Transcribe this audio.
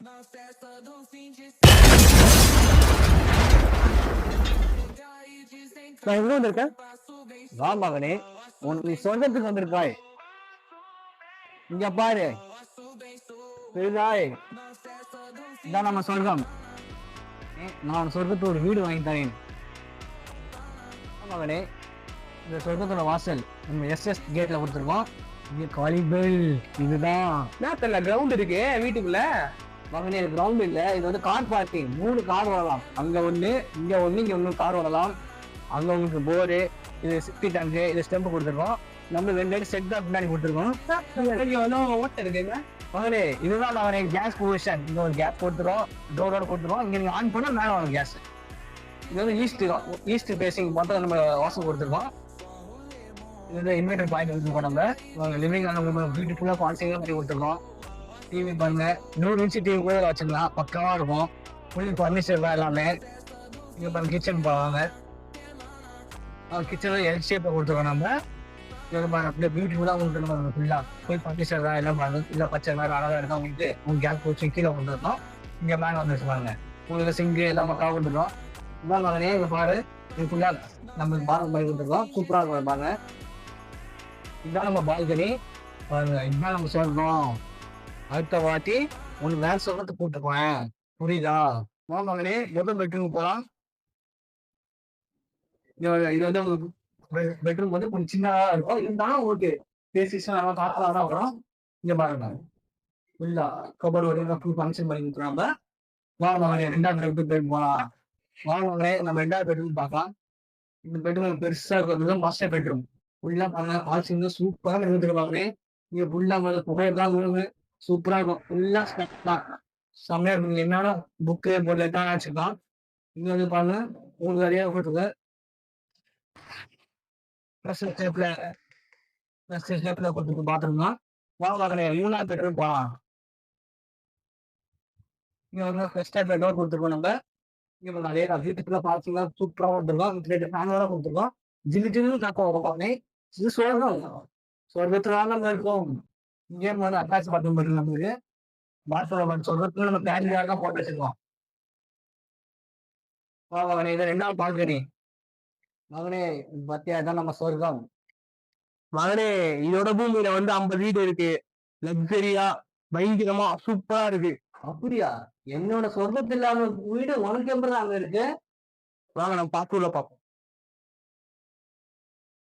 நான் எங்க வந்திருக்கேன்? வா மகனே, நீ சொர்க்கத்துக்கு வந்திருக்காய். இங்க பாரு பெரிதாய், இதான் நம்ம சொர்க்கம். நான் சொர்க்கத்துல ஒரு வீடு வாங்கி தரேன் மகனே. இந்த சொர்க்கத்தோட வாசல் நம்ம எஸ்எஸ் கேட்ல கொடுத்துருக்கோம். இங்க காலிபெல் இதுதான். கிரவுண்ட் இருக்கு வீட்டுக்குள்ள. மகனே கிரவுண்ட் இல்ல, இது வந்து கார் பார்க்கிங். 3 கார் வரலாம். அங்க ஒண்ணு, இங்க ஒண்ணு, இங்க ஒண்ணு கார் வரலாம். அங்க உங்களுக்கு போரு, இது சிப்டி டேங்கு, இது ஸ்டெம்பு கொடுத்துருக்கோம். நம்ம 2 செட் தான் பின்னாடி கொடுத்துருக்கோம். ஓட்ட இருக்குங்க மகனே, இதுதான் மகனே கேஸ் பொசிஷன். இங்க ஒரு கேஸ் கொடுத்துருவோம், டோரோட கொடுத்துருவோம். இங்க நீங்க ஆன் பண்ணா மேல வரும் கேஸ். இது வந்து ஈஸ்ட் பேசிங் மட்டும் நம்ம வாசல் கொடுத்துருக்கோம். இது வந்து இன்வெர்டர் பாயிண்ட் கொடுத்துருக்கோம். நம்ம லிவிங் நம்ம பியூட்டிஃபுல்லா பான்சிங்கா பண்ணி கொடுத்துருக்கோம். டிவி பாருங்க, 100 இன்ச்சு டிவி கூட வச்சுக்கலாம், பக்கமா இருக்கும். ஃபுல் ஃபர்னிச்சர் தான் எல்லாமே. இங்க பாருங்க கிச்சன் போவாங்க. கிச்சன்ல எல் ஷேப்ல கொடுத்துருக்கோம். நம்ம அப்படியே பியூட்டிஃபுல்லா உங்களுக்கு நம்ம ஃபுல்லா ஃபுல் ஃபர்னிச்சர் தான் எல்லாம் பாருங்க. இல்லை பச்சை மாதிரி அழகா இருக்கா உங்களுக்கு. உங்க கேஸ் போச்சு கீழே கொண்டுருக்கோம். இங்க மேலே வந்துருச்சு பாருங்க. உங்களுக்கு சிங்கு எல்லாம் பக்காவா கொடுத்துருக்கோம். இதான் மகனே இங்க பாரு, இது ஃபுல்லா நம்ம பாத்ரூம் பண்ணி கொடுத்துருக்கோம். சூப்பரா இருக்கும் பாருங்க. இதுதான் நம்ம பால்கனி பாருங்க. இதுதான் நம்ம சொல்றோம். அடுத்த வாட்டி ஒன்று வேற சொல்றது போட்டுக்குவேன், புரியுதா? மகனே முதல் பெட்ரூம் போகலாம். இது வந்து பெட்ரூம் வந்து கொஞ்சம் சின்னதா இருக்கும். இருந்தாலும் ஓகே, பேசிஷன் நல்லா காத்தா தான் வரும். இங்க பாருங்க ஃபுல்லா கபர் ஒரு ஃபுல் ஃபங்க்ஷன் பண்ணி கொடுத்துருவாங்க. மகனே 2வது பெட்ரூம் போகலாம். மகனே நம்ம 2வது பெட்ரூம் பார்க்கலாம். இந்த பெட்ரூம் பெருசா இருக்கிறது மாஸ்டர் பெட்ரூம். ஃபுல்லா பாருங்க, ஆல்சிங் சூப்பரா இருந்துருவாங்க. இங்க ஃபுல்லா புகையெல்லாம் விழுந்து சூப்பரா இருக்கும். ஃபுல்லா தான் செம்மையா இருக்கும். என்னன்னா புக்கு பொருள் எல்லாம் வச்சிருக்கான். இங்க வந்து பாருங்க உங்களுக்கு நிறைய போட்டுருக்கு. கொடுத்துருக்கு பாத்ரூம் தான். மகனே 3வது பெட்ரூம் போகலாம். இங்க வந்து ஃபர்ஸ்ட் டைப் டோர் கொடுத்துருக்கோம். நம்ம இங்க நிறைய வீட்டுக்குள்ள பாத்தீங்கன்னா சூப்பரா கொடுத்துருக்கோம். 2 ஃபேன் வேற கொடுத்துருக்கோம். ஜில்லு ஜில்லு காக்க வரும். இது சொர்க்கம். சொர்க்கத்துல நம்ம இருக்கோம். இங்கே வந்து அட்டாச் பாத்ரூம் இருக்கு நம்மளுக்கு. பாத்ரூம் சொர்க்கத்துல நம்ம ஃபேமிலியாக தான் போட்டு வச்சிருக்கோம். மகனே இது 2வது பால்கனி. மகனே பத்தியா தான் நம்ம சொர்க்கம். மகனே இதோட பூமியில வந்து 50 வீடு இருக்கு. லக்ஸரியா பயங்கரமா சூப்பரா இருக்கு. அப்படியா? என்னோட சொர்க்கத்துல இல்லாம வீடு உனக்கு எப்படி அங்க இருக்கு? வாங்க நம்ம பாத்துள்ள பாப்போம்.